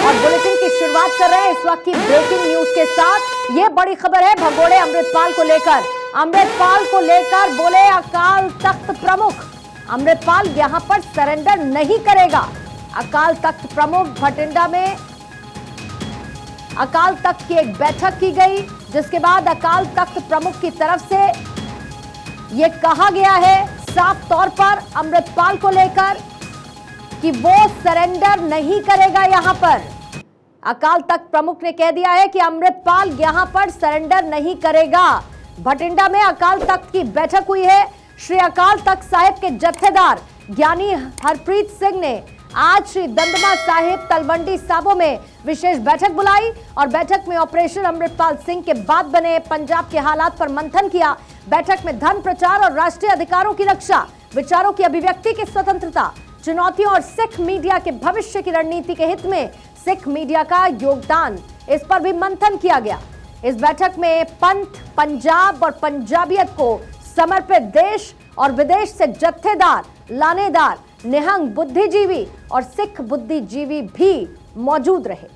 और बुलेटिन की शुरुआत कर रहे हैं इस वक्त की ब्रेकिंग न्यूज के साथ। ये बड़ी खबर है भगोड़े अमृतपाल को लेकर। अमृतपाल को लेकर बोले अकाल तख्त प्रमुख, अमृतपाल यहां पर सरेंडर नहीं करेगा। अकाल तख्त प्रमुख भटिंडा में अकाल तख्त की एक बैठक की गई, जिसके बाद अकाल तख्त प्रमुख की तरफ से यह कहा गया है साफ तौर पर अमृतपाल को लेकर कि वो सरेंडर नहीं करेगा। यहां पर अकाल तख्त प्रमुख ने कह दिया है कि अमृतपाल यहां पर सरेंडर नहीं करेगा। भटिंडा में अकाल तख्त की बैठक हुई है। श्री अकाल तख्त साहिब के जत्थेदार ज्ञानी हरप्रीत सिंह ने आज श्री दमदमा साहिब तलवंडी साबो में विशेष बैठक बुलाई और बैठक में ऑपरेशन अमृतपाल सिंह के बाद बने पंजाब के हालात पर मंथन किया। बैठक में धर्म प्रचार और राष्ट्रीय अधिकारों की रक्षा, विचारों की अभिव्यक्ति की स्वतंत्रता, चुनौतियों और सिख मीडिया के भविष्य की रणनीति के हित में सिख मीडिया का योगदान, इस पर भी मंथन किया गया। इस बैठक में पंथ, पंजाब और पंजाबियत को समर्पित देश और विदेश से जत्थेदार, लानेदार, निहंग बुद्धिजीवी और सिख बुद्धिजीवी भी मौजूद रहे।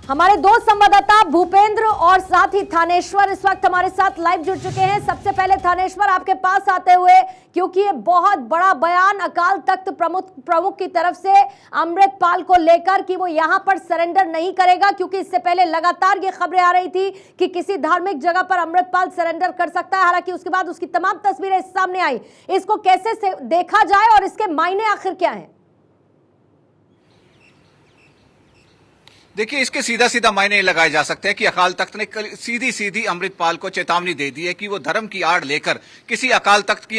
हमारे दो संवाददाता भूपेंद्र और साथ ही थानेश्वर इस वक्त हमारे साथ लाइव जुड़ चुके हैं। सबसे पहले थानेश्वर, आपके पास आते हुए, क्योंकि ये बहुत बड़ा बयान अकाल तख्त प्रमुख की तरफ से अमृतपाल को लेकर कि वो यहां पर सरेंडर नहीं करेगा, क्योंकि इससे पहले लगातार ये खबरें आ रही थी कि किसी धार्मिक जगह पर अमृतपाल सरेंडर कर सकता है। हालांकि उसके बाद उसकी तमाम तस्वीरें सामने आई। इसको कैसे देखा जाए और इसके मायने आखिर क्या है? देखिए, इसके सीधा सीधा मायने लगाए जा सकते हैं कि अकाल तख्त ने सीधी सीधी अमृतपाल को चेतावनी दे दी है कि वो धर्म की आड़ लेकर किसी अकाल तख्त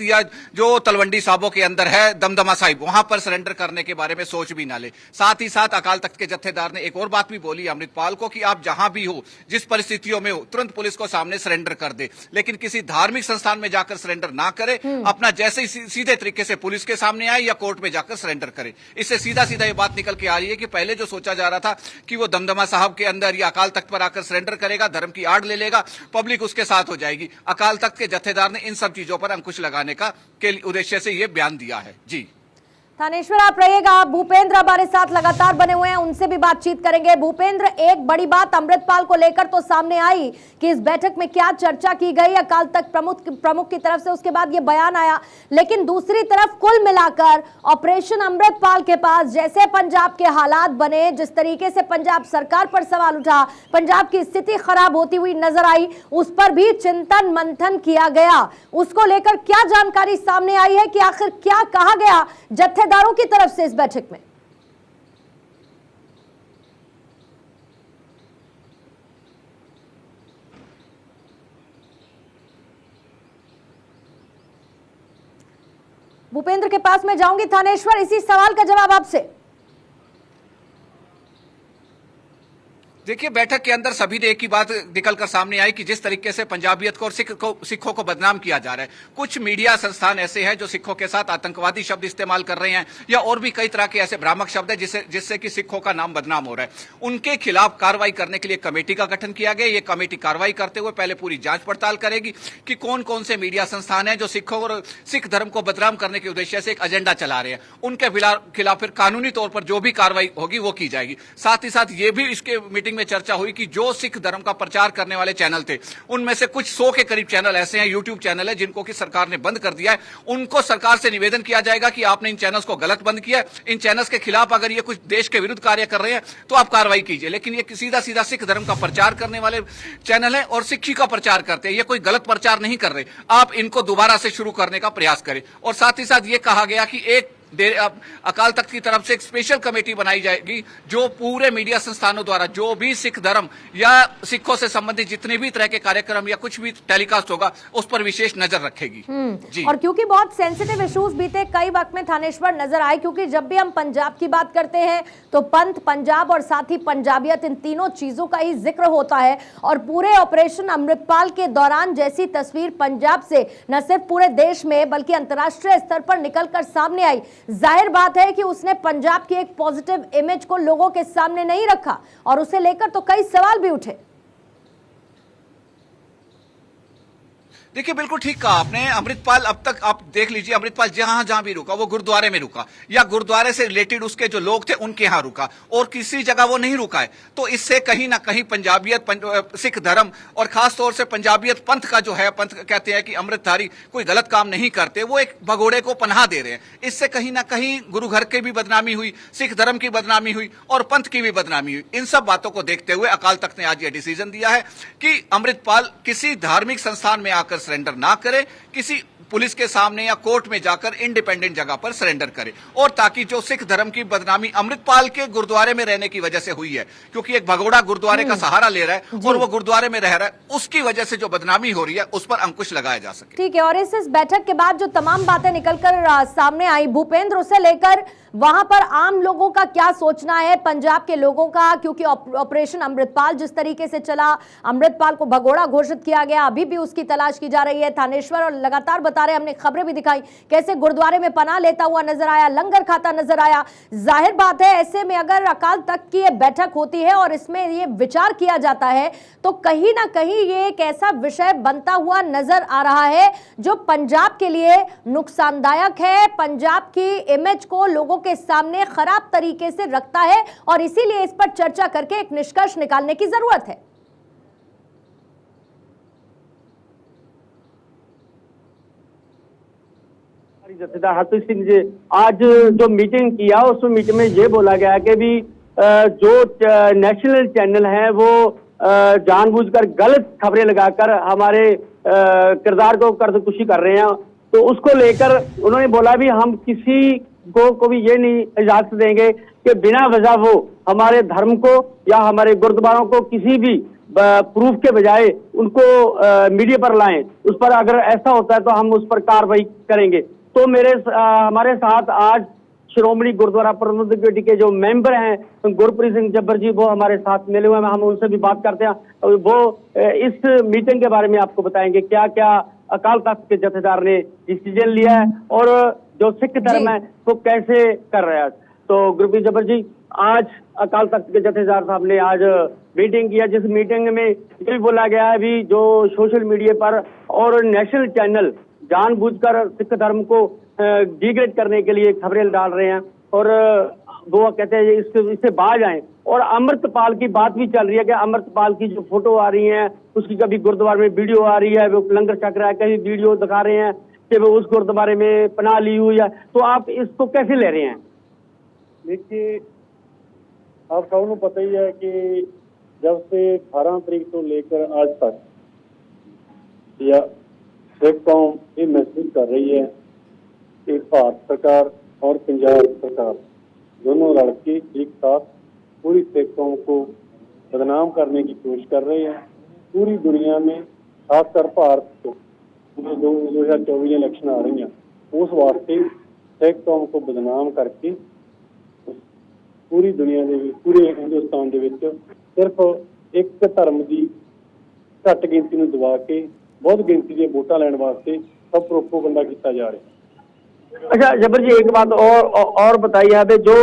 या जो तलवंडी साबो के अंदर है दमदमा साहिब, वहां पर सरेंडर करने के बारे में सोच भी ना ले। साथ ही साथ अकाल तख्त के जत्थेदार ने एक और बात भी बोली अमृतपाल को कि आप जहां भी हो, जिस परिस्थितियों में हो, तुरंत पुलिस को सामने सरेंडर कर दे, लेकिन किसी धार्मिक संस्थान में जाकर सरेंडर ना करे। अपना जैसे ही सीधे तरीके से पुलिस के सामने आए या कोर्ट में जाकर सरेंडर करे। इससे सीधा सीधा ये बात निकल के आ रही है कि पहले जो सोचा जा रहा था कि वो दमदमा साहब के अंदर या अकाल तख्त पर आकर सरेंडर करेगा, धर्म की आड़ ले लेगा, पब्लिक उसके साथ हो जाएगी। अकाल तख्त के जत्थेदार ने इन सब चीजों पर अंकुश लगाने का के उद्देश्य से यह बयान दिया है। जी थानेश्वर, आप रहिएगा। भूपेंद्र हमारे साथ लगातार बने हुए हैं, उनसे भी बातचीत करेंगे। भूपेंद्र, एक बड़ी बात अमृतपाल को लेकर तो सामने आई कि इस बैठक में क्या चर्चा की गई अकाल तख्त प्रमुख की तरफ से, उसके बाद ये बयान आया। लेकिन दूसरी तरफ कुल मिलाकर ऑपरेशन अमृतपाल के पास जैसे पंजाब के हालात बने, जिस तरीके से पंजाब सरकार पर सवाल उठा, पंजाब की स्थिति खराब होती हुई नजर आई, उस पर भी चिंतन मंथन किया गया। उसको लेकर क्या जानकारी सामने आई है कि आखिर क्या कहा गया जत्थेदारों की तरफ से इस बैठक में? भूपेंद्र के पास मैं जाऊंगी। थानेश्वर, इसी सवाल का जवाब आपसे। देखिए, बैठक के अंदर सभी ने एक ही बात निकलकर सामने आई कि जिस तरीके से पंजाबियत को और सिखों को बदनाम किया जा रहा है, कुछ मीडिया संस्थान ऐसे हैं जो सिखों के साथ आतंकवादी शब्द इस्तेमाल कर रहे हैं या और भी कई तरह के ऐसे भ्रामक शब्द है जिससे कि सिखों का नाम बदनाम हो रहा है। उनके खिलाफ कार्रवाई करने के लिए कमेटी का गठन किया गया। ये कमेटी कार्रवाई करते हुए पहले पूरी जांच पड़ताल करेगी कि कौन कौन से मीडिया संस्थान है जो सिखों और सिख धर्म को बदनाम करने के उद्देश्य से एक एजेंडा चला रहे हैं। उनके खिलाफ फिर कानूनी तौर पर जो भी कार्रवाई होगी वो की जाएगी। साथ ही साथ ये भी इसके मीटिंग में चर्चा हुई कि जो सिख धर्म का प्रचार करने वाले चैनल थे, उनमें से कुछ 100 के करीब चैनल ऐसे हैं, यूट्यूब चैनल है, जिनको कि सरकार ने बंद कर दिया है। उनको सरकार से निवेदन किया जाएगा कि आपने इन चैनल्स को गलत बंद किया है, इन चैनल्स के खिलाफ अगर ये कुछ देश के विरुद्ध कार्य कर रहे हैं तो आप कार्रवाई कीजिए। लेकिन ये सीधा सीधा सिख धर्म का प्रचार करने वाले चैनल है और सिक्खी का प्रचार करते हैं, ये कोई गलत प्रचार नहीं कर रहे। आप इनको दोबारा से शुरू करने का प्रयास करें। और साथ ही साथ ये कहा गया कि एक अकाल तख्त की तरफ से एक स्पेशल कमेटी बनाई जाएगी जो पूरे मीडिया संस्थानों द्वारा जो भी सिख धर्म या सिखों से संबंधित जितने भी तरह के कार्यक्रम या कुछ भी टेलीकास्ट होगा उस पर विशेष नजर रखेगी। जी। और क्योंकि बहुत सेंसिटिव इश्यूज बीते कई वक्त में थानेश्वर नजर आए, क्योंकि जब भी हम पंजाब की बात करते हैं तो पंथ, पंजाब और साथ ही पंजाबियत, इन तीनों चीजों का ही जिक्र होता है। और पूरे ऑपरेशन अमृतपाल के दौरान जैसी तस्वीर पंजाब से न सिर्फ पूरे देश में बल्कि अंतर्राष्ट्रीय स्तर पर निकलकर सामने आई, जाहिर बात है कि उसने पंजाब की एक पॉजिटिव इमेज को लोगों के सामने नहीं रखा और उसे लेकर तो कई सवाल भी उठे। देखिए बिल्कुल ठीक कहा आपने। अमृतपाल अब तक आप देख लीजिए, अमृतपाल जहां जहां भी रुका वो गुरुद्वारे में रुका या गुरुद्वारे से रिलेटेड उसके जो लोग थे उनके यहां रुका और किसी जगह वो नहीं रुका है। तो इससे कहीं ना कहीं पंजाबियत, सिख धर्म और खास तौर से पंजाबियत पंथ का जो है, पंथ कहते हैं कि अमृतधारी कोई गलत काम नहीं करते, वो एक भगोड़े को पनाह दे रहे हैं। इससे कहीं ना कहीं गुरु घर की भी बदनामी हुई, सिख धर्म की बदनामी हुई और पंथ की भी बदनामी हुई। इन सब बातों को देखते हुए अकाल तख्त ने आज यह डिसीजन दिया है कि अमृतपाल किसी धार्मिक संस्थान में आकर सरेंडर ना करे, किसी पुलिस के सामने या कोर्ट में जाकर इंडिपेंडेंट जगह पर सरेंडर करे। और ताकि जो सिख धर्म की बदनामी अमृतपाल के गुरुद्वारे में रहने की वजह से हुई है, क्योंकि एक भगोड़ा गुरुद्वारे का सहारा ले रहा है और वो गुरुद्वारे में रह रहा है, उसकी वजह से जो बदनामी हो रही है उस पर अंकुश लगाया जा सके। ठीक है। और इस बैठक के बाद जो तमाम बातें निकलकर सामने आई, भूपेंद्र, उसे लेकर वहां पर आम लोगों का क्या सोचना है, पंजाब के लोगों का? क्योंकि ऑपरेशन अमृतपाल जिस तरीके से चला, अमृतपाल को भगोड़ा घोषित किया गया, अभी भी उसकी तलाश की जा रही है। थानेश्वर और लगातार बता रहे, हमने खबरें भी दिखाई, कैसे गुरुद्वारे में पनाह लेता हुआ नजर आया, लंगर खाता नजर आया। जाहिर बात है ऐसे में अगर अकाल तख्त की ये बैठक होती है और इसमें ये विचार किया जाता है तो कहीं ना कहीं ये एक ऐसा विषय बनता हुआ नजर आ रहा है जो पंजाब के लिए नुकसानदायक है, पंजाब की इमेज को लोगों के सामने खराब तरीके से रखता है और इसीलिए इस पर चर्चा करके एक निष्कर्ष निकालने की जरूरत है। जथेदार हरप्रीत सिंह जी आज जो मीटिंग किया उसमें मीटिंग में ये बोला गया कि भी जो नेशनल चैनल है वो जानबूझकर गलत खबरें लगाकर हमारे किरदार को कर्दकुशी कर रहे हैं। तो उसको लेकर उन्होंने बोला भी हम किसी को भी ये नहीं इजाजत देंगे कि बिना वजह वो हमारे धर्म को या हमारे गुरुद्वारों को किसी भी प्रूफ के बजाय उनको मीडिया पर लाएं। उस पर अगर ऐसा होता है तो हम उस पर कार्रवाई करेंगे। तो हमारे साथ आज श्रोमणी गुरुद्वारा प्रबंधक कमेटी के जो मेंबर हैं गुरप्रीत सिंह जब्बर जी, वो हमारे साथ मिले हुए हैं, हम उनसे भी बात करते हैं। वो इस मीटिंग के बारे में आपको बताएंगे क्या क्या अकाल तख्त के जथेदार ने डिसीजन लिया है और जो सिख धर्म है वो कैसे कर रहा है। तो गुरप्रीत जब्बर जी, आज अकाल तख्त के जथेदार साहब ने आज मीटिंग किया, जिस मीटिंग में ये भी बोला गया है भी जो सोशल मीडिया पर और नेशनल चैनल जानबूझकर सिख धर्म को डिग्रेड करने के लिए खबरें डाल रहे हैं और वो कहते हैं इससे बाज आए। और अमृतपाल की बात भी चल रही है कि अमृतपाल की जो फोटो आ रही है उसकी कभी गुरुद्वारे में वीडियो आ रही है, वो लंगर छक रहा है, कभी वीडियो दिखा रहे हैं कि वो उस गुरुद्वारे में पनाह ली हुई है। तो आप इसको कैसे ले रहे हैं? देखिए, आप सबको पता ही है कि जब से 18 तारीख तो लेकर आज तक या सिख कौम ये महसूस कर रही है कि भारत सरकार और पंजाब सरकार दोनों लड़ के एक साथ पूरी सिख कौम को बदनाम करने की कोशिश कर रहे हैं। पूरी दुनिया में, खासकर भारत को 2024 इलेक्शन आ रही हैं, उस वास्ते सिख कौम को बदनाम करके पूरी दुनिया के पूरे हिंदुस्तान के सिर्फ एक धर्म की घट गिनती में दबा के बहुत गिनती के वोटा लैन वास्ते सब प्रोपोगंडा किया जा रहा है। अच्छा जब्बर जी, एक बात और बताइए, यहाँ पे जो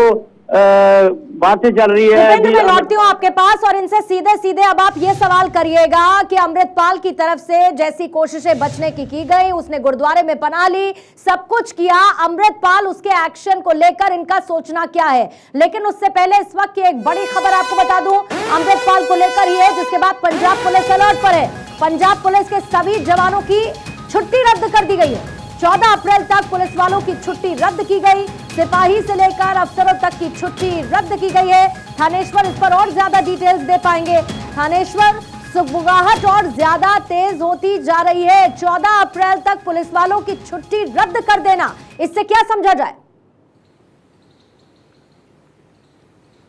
बातें चल रही है, मैं लौटती हूँ आपके पास और इनसे सीधे सीधे अब आप ये सवाल करिएगा कि अमृतपाल की तरफ से जैसी कोशिशें बचने की गई, उसने गुरुद्वारे में पनाह ली, सब कुछ किया, अमृतपाल उसके एक्शन को लेकर इनका सोचना क्या है। लेकिन उससे पहले इस वक्त की एक बड़ी खबर आपको बता दूं, अमृतपाल को लेकर ही है, जिसके बाद पंजाब पुलिस अलर्ट पर है। पंजाब पुलिस के सभी जवानों की छुट्टी रद्द कर दी गई है। 14 अप्रैल तक पुलिस वालों की छुट्टी रद्द की गई, सिपाही से लेकर अफसरों तक की छुट्टी रद्द की गई है। थानेश्वर इस पर और ज्यादा डिटेल्स दे पाएंगे। थानेश्वर, सुगबुगाहट और ज्यादा तेज होती जा रही है। 14 अप्रैल तक पुलिस वालों की छुट्टी रद्द कर देना, इससे क्या समझा जाए?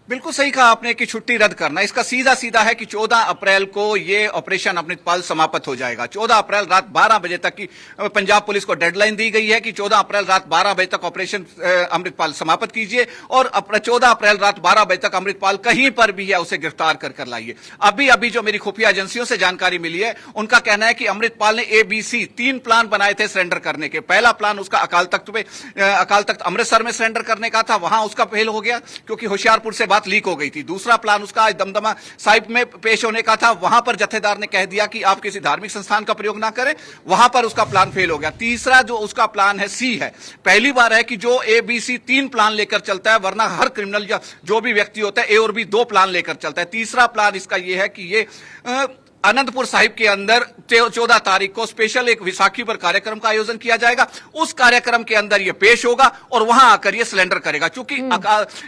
बिल्कुल सही कहा आपने कि छुट्टी रद्द करना, इसका सीधा सीधा है कि 14 अप्रैल को ये ऑपरेशन अमृतपाल समाप्त हो जाएगा। 14 अप्रैल रात 12 बजे तक की पंजाब पुलिस को डेडलाइन दी गई है कि 14 अप्रैल रात 12 बजे तक ऑपरेशन अमृतपाल समाप्त कीजिए और 14 अप्रैल रात 12 बजे तक अमृतपाल कहीं पर भी है उसे गिरफ्तार कर लाइए। अभी अभी जो मेरी खुफिया एजेंसियों से जानकारी मिली है, उनका कहना है कि अमृतपाल ने ABC 3 प्लान बनाए थे सरेंडर करने के। पहला प्लान उसका अकाल तख्त अमृतसर में सरेंडर करने का था, वहां उसका फेल हो गया क्योंकि होशियारपुर से बात लीक हो गई थी। दूसरा प्लान उसका दमदमा साहिब में पेश होने का था, वहां पर जत्थेदार ने कह दिया कि आप किसी धार्मिक संस्थान का प्रयोग ना करें, वहां पर उसका प्लान फेल हो गया। तीसरा जो उसका प्लान है C है, पहली बार है कि जो ABC 3 प्लान लेकर चलता है, वरना हर क्रिमिनल या जो भी व्यक्ति होता है A और B 2 प्लान लेकर चलता है। तीसरा प्लान इसका यह है कि ये अनंतपुर साहिब के अंदर 14 तारीख को स्पेशल एक विसाखी पर कार्यक्रम का आयोजन किया जाएगा। उस कार्यक्रम के अंदर ये पेश होगा और वहां आकर ये सिलेंडर करेगा। क्योंकि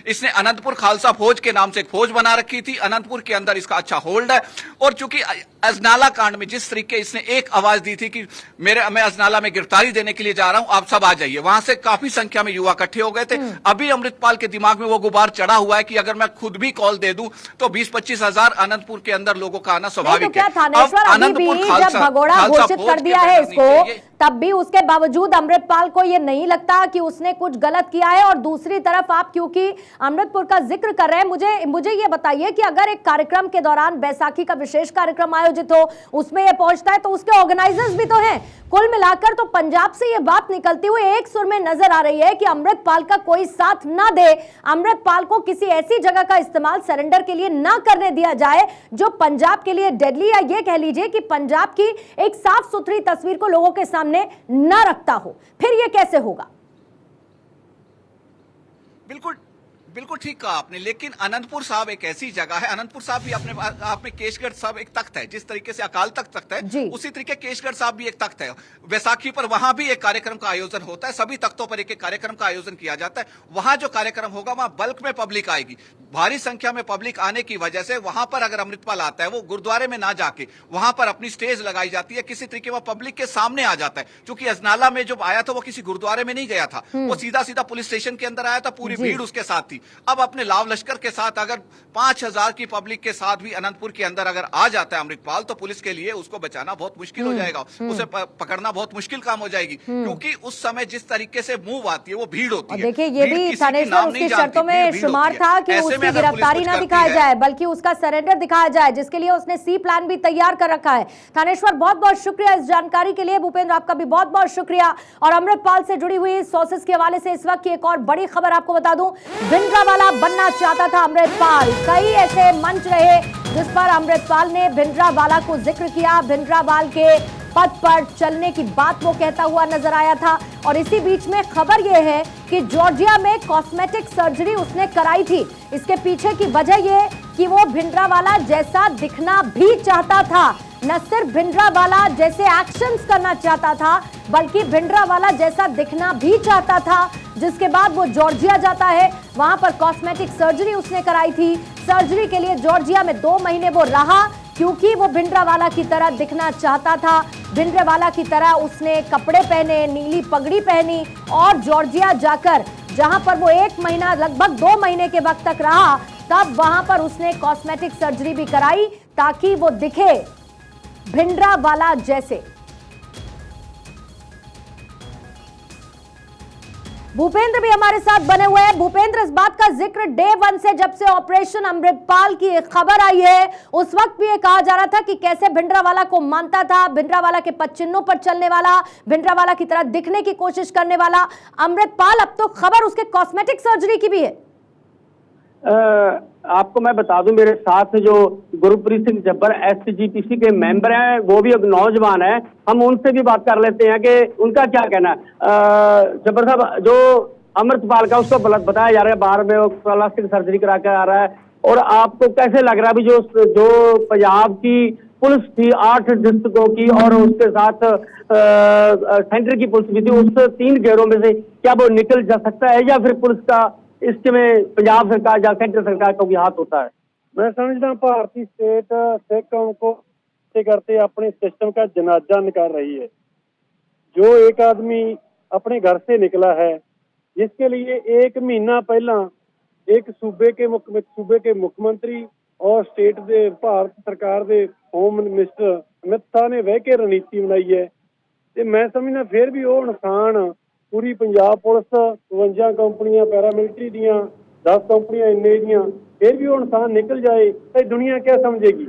इसने अनंतपुर खालसा फौज के नाम से एक फौज बना रखी थी, अनंतपुर के अंदर इसका अच्छा होल्ड है। और चूंकि अजनाला कांड में जिस तरीके इसने एक आवाज दी थी कि मैं अजनाला में गिरफ्तारी देने के लिए जा रहा हूं, आप सब आ जाइए, वहां से काफी संख्या में युवा इकट्ठे हो गए थे। अभी अमृतपाल के दिमाग में वो गुबार चढ़ा हुआ है कि अगर मैं खुद भी कॉल दे दूं तो 20-25 हजार अनंतपुर के अंदर लोगों का आना स्वाभाविक है। थानेश्वर अभी भी जब भगोड़ा घोषित कर दिया है इसको, तब भी उसके बावजूद अमृतपाल को यह नहीं लगता कि उसने कुछ गलत किया है। और दूसरी तरफ आप क्योंकि अमृतपुर का जिक्र कर रहे हैं, मुझे ये बताइए कि अगर एक कार्यक्रम के दौरान बैसाखी का विशेष कार्यक्रम आयोजित हो, उसमें यह पहुंचता है तो उसके ऑर्गेनाइजर्स भी तो हैं। कुल मिलाकर तो पंजाब से यह बात निकलती हुई एक सुर में नजर आ रही है कि अमृतपाल का कोई साथ ना दे, अमृतपाल को किसी ऐसी जगह का इस्तेमाल सरेंडर के लिए ना करने दिया जाए जो पंजाब के लिए डेडली, या ये कह लीजिए कि पंजाब की एक साफ सुथरी तस्वीर को लोगों के सामने ना रखता हो। फिर यह कैसे होगा? बिल्कुल ठीक कहा आपने, लेकिन अनंतपुर साहब एक ऐसी जगह है, अनंतपुर साहब भी अपने आप में केशगढ़ साहब एक तख्त है। जिस तरीके से अकाल तख्त है, उसी तरीके केशगढ़ साहब भी एक तख्त है। वैसाखी पर वहां भी एक कार्यक्रम का आयोजन होता है, सभी तख्तों पर एक कार्यक्रम का आयोजन किया जाता है। वहां जो कार्यक्रम होगा वहां बल्क में पब्लिक आएगी, भारी संख्या में पब्लिक आने की वजह से वहां पर अगर अमृतपाल आता है, वो गुरुद्वारे में ना जाके वहां पर अपनी स्टेज लगाई जाती है, किसी तरीके वह पब्लिक के सामने आ जाता है। क्योंकि अजनाला में जब आया था वो किसी गुरुद्वारे में नहीं गया था, वो सीधा सीधा पुलिस स्टेशन के अंदर आया था, पूरी भीड़ उसके साथ थी। अब अपने लाव लश्कर के साथ अगर 5000 की पब्लिक के साथ भी अनंतपुर के अंदर अगर आ जाता है अमृतपाल, तो पुलिस के लिए उसको बचाना बहुत मुश्किल हो जाएगा, उसे पकड़ना बहुत मुश्किल काम हो जाएगी। क्योंकि उस समय जिस तरीके से मूव आती है वो भीड़ होती है। देखिए, ये भी थानेश्वर उसकी शर्तों में शुमार था कि उसकी गिरफ्तारी ना दिखाया जाए बल्कि उसका सरेंडर दिखाया जाए, जिसके लिए उसने C प्लान भी तैयार कर रखा है। थानेश्वर, बहुत बहुत शुक्रिया इस जानकारी के लिए। भूपेंद्र, आपका भी बहुत बहुत शुक्रिया। और अमृतपाल से जुड़ी हुई सोर्सेस के हवाले से इस वक्त की एक और बड़ी खबर आपको बता दूं, भिंडरावाला बनना चाहता था अमृतपाल। कई ऐसे मंच रहे जिस पर अमृतपाल ने भिंडरावाला को जिक्र किया, भिंडरावाल के पद पर चलने की बात वो कहता हुआ नजर आया था। और इसी बीच में खबर यह है कि जॉर्जिया में कॉस्मेटिक सर्जरी उसने कराई थी। इसके पीछे की वजह यह कि वो भिंडरावाला जैसा दिखना भी चाहता था, न सिर्फ भिंडरावाला जैसे एक्शंस करना चाहता था बल्कि भिंडरावाला जैसा दिखना भी चाहता था। जिसके बाद वो जॉर्जिया जाता है, वहां पर कॉस्मेटिक सर्जरी उसने कराई थी। सर्जरी के लिए जॉर्जिया में 2 महीने वो रहा क्योंकि वो भिंडरावाला की तरह दिखना चाहता था। भिंडरावाला की तरह उसने कपड़े पहने, नीली पगड़ी पहनी और जॉर्जिया जाकर जहां पर वो 1 महीना, लगभग 2 महीने के वक्त तक रहा, तब वहां पर उसने कॉस्मेटिक सर्जरी भी कराई ताकि वो दिखे भिंडरावाला जैसे। भूपेंद्र भी हमारे साथ बने हुए हैं। भूपेंद्र, इस बात का जिक्र डे 1 से, जब से ऑपरेशन अमृतपाल की एक खबर आई है, उस वक्त भी ये कहा जा रहा था कि कैसे भिंडरावाला को मानता था, भिंडरावाला के पद चिन्हों पर चलने वाला, भिंडरावाला की तरह दिखने की कोशिश करने वाला अमृतपाल। अब तो खबर उसके कॉस्मेटिक सर्जरी की भी है। आपको मैं बता दूं, मेरे साथ जो गुरप्रीत सिंह जब्बर SGPC के मेंबर हैं, वो भी एक नौजवान है, हम उनसे भी बात कर लेते हैं कि उनका क्या कहना है। जब्बर साहब, जो अमृतपाल का उसको बताया जा रहा है बाहर में वो प्लास्टिक सर्जरी करा कर आ रहा है, और आपको कैसे लग रहा है अभी जो पंजाब की पुलिस थी 8 डिस्ट्रिक्टों की और उसके साथ सेंटर की पुलिस भी थी, उस 3 घेरों में से क्या वो निकल जा सकता है या फिर पुलिस का इसमें पंजाब सरकार या सेंटर सरकार का भी हाथ होता है? मैं समझता हूँ भारतीय स्टेट सिख कौम को करते अपने सिस्टम का जनाजा निकाल रही है। जो एक आदमी अपने घर से निकला है, जिसके लिए 1 महीना पहला एक सूबे के मुख्यमंत्री और स्टेट दे भारत सरकार दे होम मिनिस्टर अमित शाह ने बह के रणनीति बनाई है। ते मैं समझना फिर भी वो इंसान पूरी पंजाब पुलिस 52 कंपनियां पैरामिलिट्री दियां 10 कंपनियां इन्ने दियां फिर भी वो इंसान निकल जाए तो दुनिया क्या समझेगी?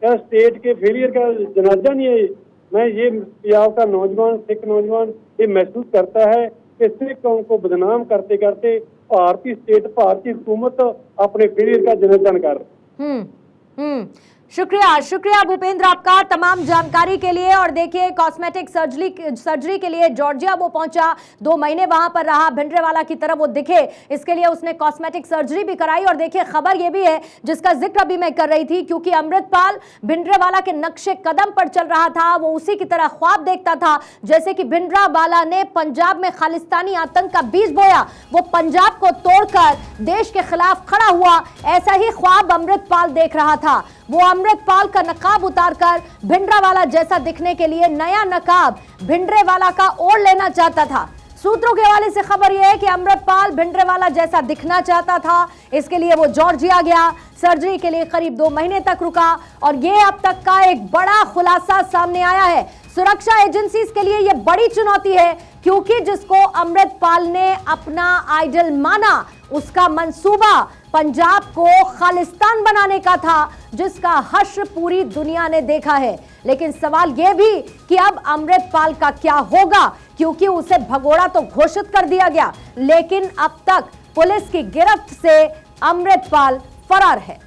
क्या स्टेट के फेलियर का जनाजा नहीं है? मैं ये पंजाब का नौजवान सिख नौजवान ये महसूस करता है कि सिख कौम को बदनाम करते करते भारतीय स्टेट भारतीय हुकूमत अपने फेलियर का जनाजा कर। शुक्रिया भूपेंद्र आपका तमाम जानकारी के लिए। और देखिए कॉस्मेटिक सर्जरी के लिए जॉर्जिया वो पहुंचा, 2 महीने वहां पर रहा, भिंडरेवाला की तरफ वो दिखे, इसके लिए उसने कॉस्मेटिक सर्जरी भी कराई। और देखिए खबर ये भी है जिसका जिक्र अभी मैं कर रही थी, क्योंकि अमृतपाल भिंडरेवाला के नक्शे कदम पर चल रहा था, वो उसी की तरह ख्वाब देखता था जैसे कि भिंडरावाला ने पंजाब में खालिस्तानी आतंक का बीज बोया, वो पंजाब को तोड़कर देश के खिलाफ खड़ा हुआ, ऐसा ही ख्वाब अमृतपाल देख रहा था। वो अमृतपाल का नकाब उतारकर भिंडरावाला जैसा दिखने के लिए नया नकाब भिंडरेवाला का ओढ़ लेना चाहता था। सूत्रों के हवाले से खबर यह है कि अमृतपाल भिंडरेवाला जैसा दिखना चाहता था, इसके लिए वो जॉर्जिया गया, सर्जरी के लिए करीब 2 महीने तक रुका। और ये अब तक का एक बड़ा खुलासा सामने आया है। सुरक्षा एजेंसीज के लिए यह बड़ी चुनौती है, क्योंकि जिसको अमृतपाल ने अपना आइडल माना, उसका मंसूबा पंजाब को खालिस्तान बनाने का था, जिसका हश्र पूरी दुनिया ने देखा है। लेकिन सवाल यह भी कि अब अमृतपाल का क्या होगा, क्योंकि उसे भगोड़ा तो घोषित कर दिया गया, लेकिन अब तक पुलिस की गिरफ्त से अमृतपाल फरार है।